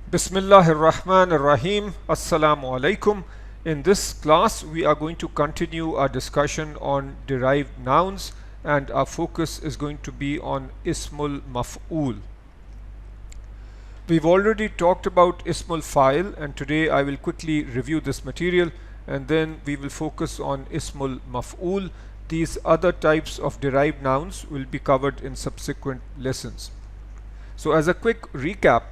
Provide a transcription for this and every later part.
Bismillahir Rahmanir Rahim. Assalamu alaikum. In this class, we are going to continue our discussion on derived nouns, and our focus is going to be on Ismul Maf'ul. We've already talked about Ismul Fa'il, and today I will quickly review this material, and then we will focus on Ismul Maf'ul. These other types of derived nouns will be covered in subsequent lessons. So as a quick recap,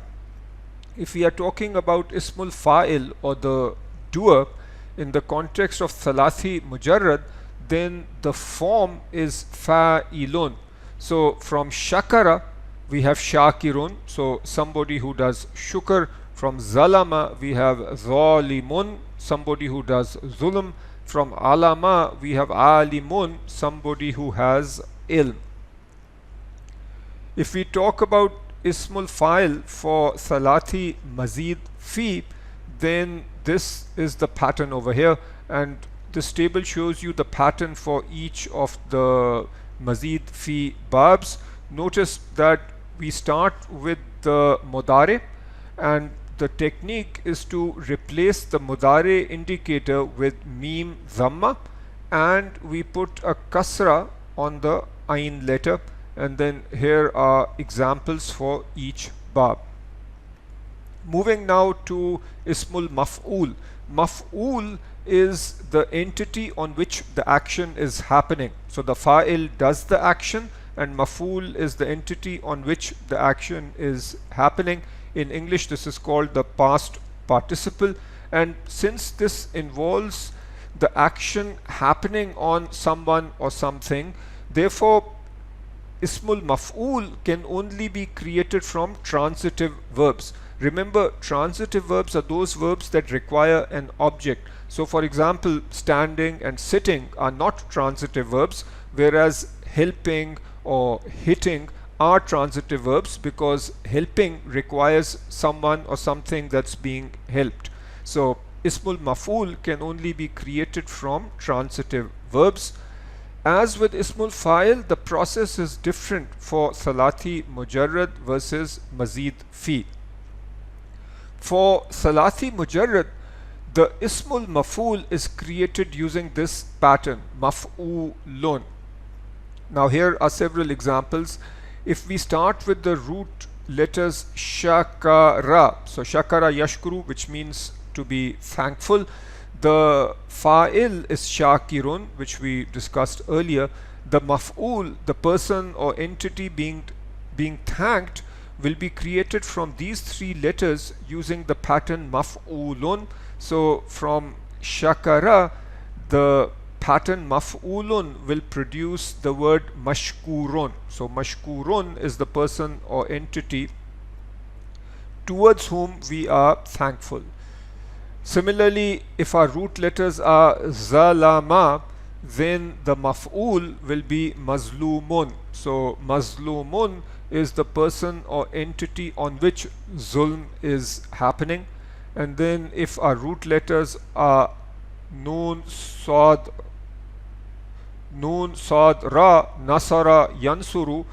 if we are talking about Ismul Fa'il or the doer in the context of Thalathi Mujarrad, then the form is Fa'ilun. So from Shakara we have Shakirun, so somebody who does Shukr. From Zalama we have Zalimun, somebody who does Zulm. From Alama we have Alimun, somebody who has Ilm. If we talk about Ismul Fa'il for Thalathi Mazid Fi, then this is the pattern over here, and this table shows you the pattern for each of the Mazid Fi babs. Notice that we start with the Mudare, and the technique is to replace the Mudare indicator with Mim Dhamma, and we put a Kasra on the Ain letter, and then here are examples for each bab. Moving now to Ismul Maf'ul. Maf'ul is the entity on which the action is happening. So the fa'il does the action, and maf'ul is the entity on which the action is happening. In English this is called the past participle, and since this involves the action happening on someone or something, therefore Ismul Maf'ul can only be created from transitive verbs. Remember, transitive verbs are those verbs that require an object. So for example, standing and sitting are not transitive verbs, whereas helping or hitting are transitive verbs, because helping requires someone or something that's being helped. So Ismul Maf'ul can only be created from transitive verbs. As with Ismul Fa'il, the process is different for Thalathi Mujarrad versus Mazid Fi. For Thalathi Mujarrad, the Ismul Maf'ul is created using this pattern, Maf'ulun. Now here are several examples. If we start with the root letters Shakara, so Shakara Yashkuru, which means to be thankful. The fa'il is Shakirun, which we discussed earlier. The maf'ul, the person or entity being thanked, will be created from these three letters using the pattern maf'ulun. So from Shakara, the pattern maf'ulun will produce the word mashkurun. So mashkurun is the person or entity towards whom we are thankful. Similarly, if our root letters are Zalama, then the maf'ul will be Mazlumun. So Mazlumun is the person or entity on which zulm is happening. And then if our root letters are Nun, Sad, Ra, Nasara, Yansuru,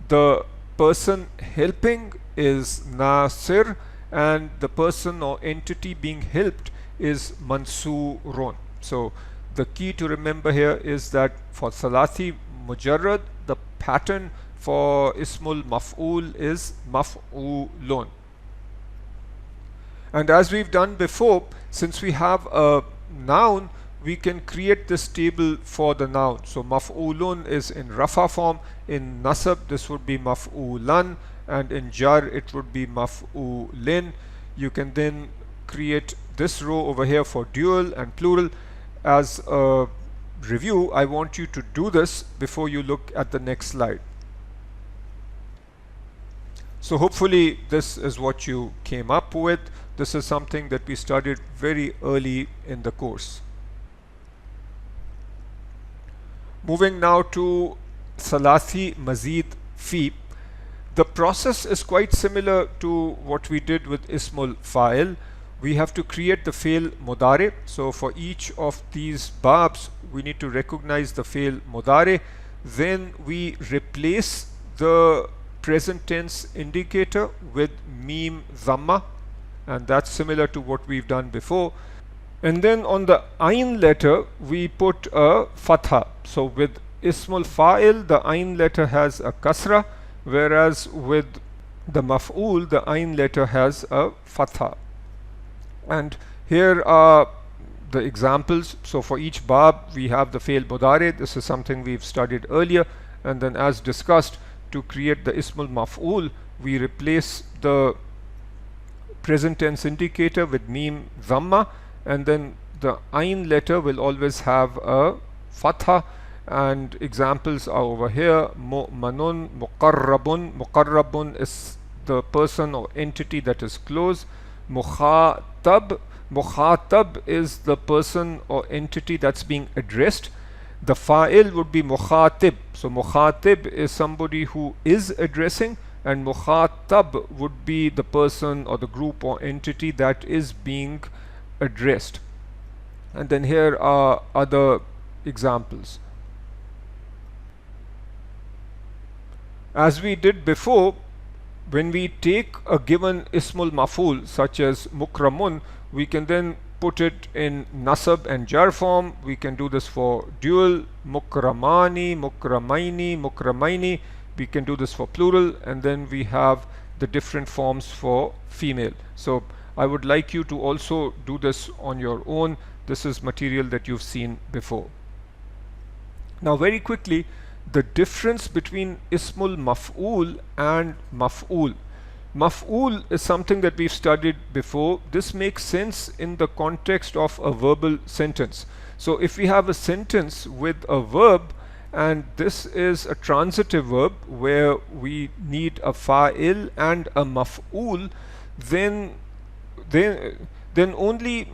the person helping is Nasir, and the person or entity being helped is Mansurun. So the key to remember here is that for Thalathi Mujarrad, the pattern for Ismul Maf'ul is Maf'ulun. And as we've done before, since we have a noun, we can create this table for the noun. So Maf'ulun is in Rafa form. In Nasab this would be Maf'ulan, and in Jar it would be Maf'ulin. You can then create this row over here for dual and plural. As a review, I want you to do this before you look at the next slide. So hopefully this is what you came up with. This is something that we studied very early in the course. Moving now to Thalathi Mazid Fi. The process is quite similar to what we did with Ismul Fa'il. We have to create the fail Mudare. So for each of these babs, we need to recognize the fail Mudare. Then we replace the present tense indicator with Mim Dhamma. and that's similar to what we've done before. And then on the ayn letter we put a fatha. So with ismul fa'il the ayn letter has a kasra, whereas with the maf'ul the ayn letter has a fatha. And here are the examples. So for each bab we have the fail mudare. This is something we've studied earlier, and then as discussed, to create the ismul maf'ul we replace the present tense indicator with mim dhamma, and then the ayn letter will always have a fatha. And examples are over here. Mu'manun, muqarrabun. Muqarrabun is the person or entity that is close. Mukhatab. Mukhatab is the person or entity that's being addressed. The fa'il would be mukhatib. So mukhatib is somebody who is addressing, and mukhatab would be the person or the group or entity that is being addressed. And then here are other examples. As we did before, when we take a given ismul maf'ul such as mukramun, we can then put it in nasab and jar form. We can do this for dual, mukramani, mukramaini, mukramaini. We can do this for plural, and then we have the different forms for female. So I would like you to also do this on your own. This is material that you've seen before. Now very quickly, the difference between ismul maf'ul and maf'ul. Maf'ul is something that we've studied before. This makes sense in the context of a verbal sentence. So if we have a sentence with a verb, and this is a transitive verb where we need a fa'il and a maf'ul, then only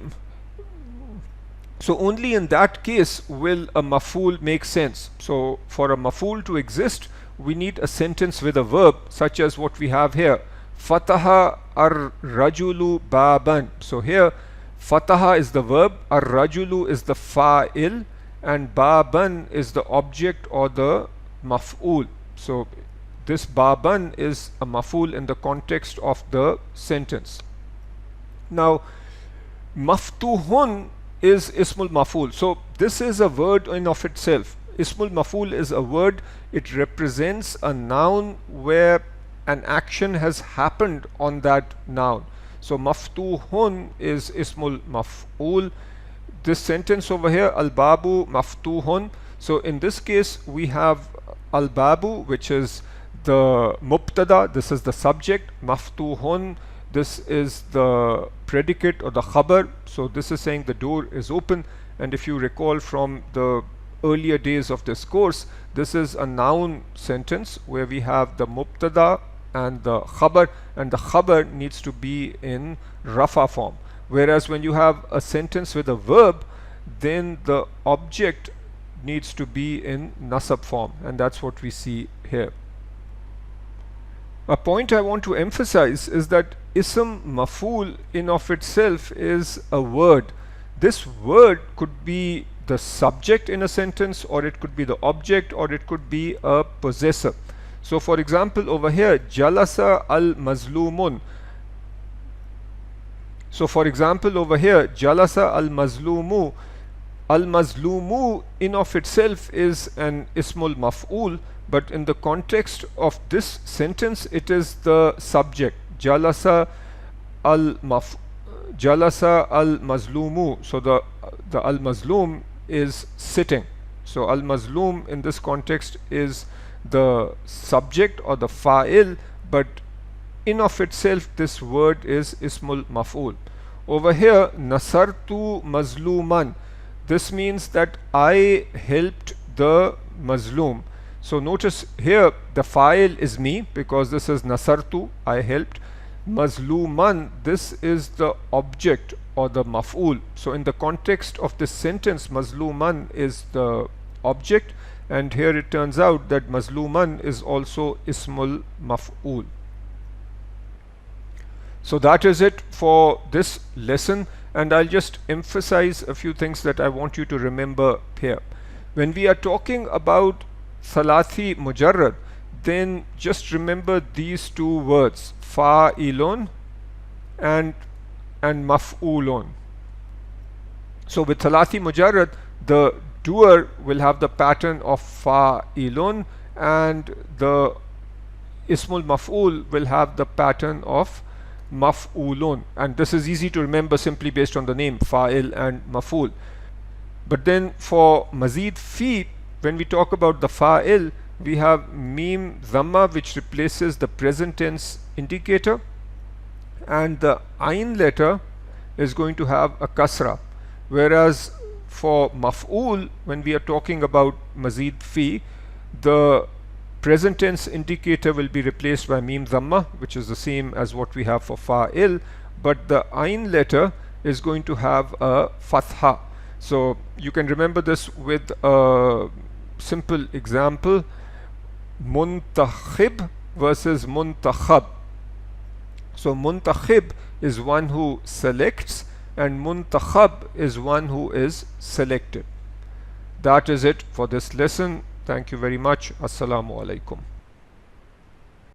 in that case will a maf'ul make sense. So for a maf'ul to exist, we need a sentence with a verb such as what we have here. Fataha ar-rajulu baban. So here fataha is the verb, ar-rajulu is the fa'il, and baban is the object or the maf'ul. So this baban is a maf'ul in the context of the sentence. Now maftuhun is ismul maf'ul. So this is a word in of itself. Ismul maf'ul is a word. It represents a noun where an action has happened on that noun. So maftuhun is ismul maf'ul. This sentence over here, al-babu maftuhun. So in this case we have al-babu, which is the mubtada. This is the subject. Maftuhun, this is the predicate or the khabar. So this is saying the door is open. And if you recall from the earlier days of this course, this is a noun sentence where we have the mubtada and the khabar, and the khabar needs to be in rafa form. Whereas when you have a sentence with a verb, then the object needs to be in nasab form, and that's what we see here. A point I want to emphasize is that ism maf'ul in of itself is a word. This word could be the subject in a sentence, or it could be the object, or it could be a possessor. So for example over here, jalasa al-mazlumun. So for example over here, jalasa al-mazlumu. Al-mazlumu in of itself is an ismul maf'ul, but in the context of this sentence it is the subject. Jalasa al-mazlumu. So the al-mazlum is sitting. So al-mazlum in this context is the subject or the fa'il, but in of itself this word is ismul maf'ul. Over here, nasartu mazluman. This means that I helped the mazlum. So notice here the fa'il is me, because this is nasartu, I helped. Mazluman, this is the object or the maf'ul. So in the context of this sentence, mazluman is the object, and here it turns out that mazluman is also ismul maf'ul. So that is it for this lesson, and I'll just emphasize a few things that I want you to remember here. When we are talking about thalathi mujarrad, then just remember these two words, fa'ilun and and maf'ulun. So with thalathi mujarrad, the doer will have the pattern of fa'ilun, and the ismul maf'ul will have the pattern of maf'ulun. And this is easy to remember simply based on the name fa'il and maf'ul. But then for mazid fi, when we talk about the fa'il, we have mim dhamma, which replaces the present tense indicator, and the ain letter is going to have a kasra. Whereas for maf'ul, when we are talking about mazid fi, the present tense indicator will be replaced by mim dhamma, which is the same as what we have for fa'il, but the ain letter is going to have a fatha. So you can remember this with a simple example: muntakhib versus muntakhab. So muntakhib is one who selects, and muntakhab is one who is selected. That is it for this lesson. Thank you very much. Assalamu alaikum.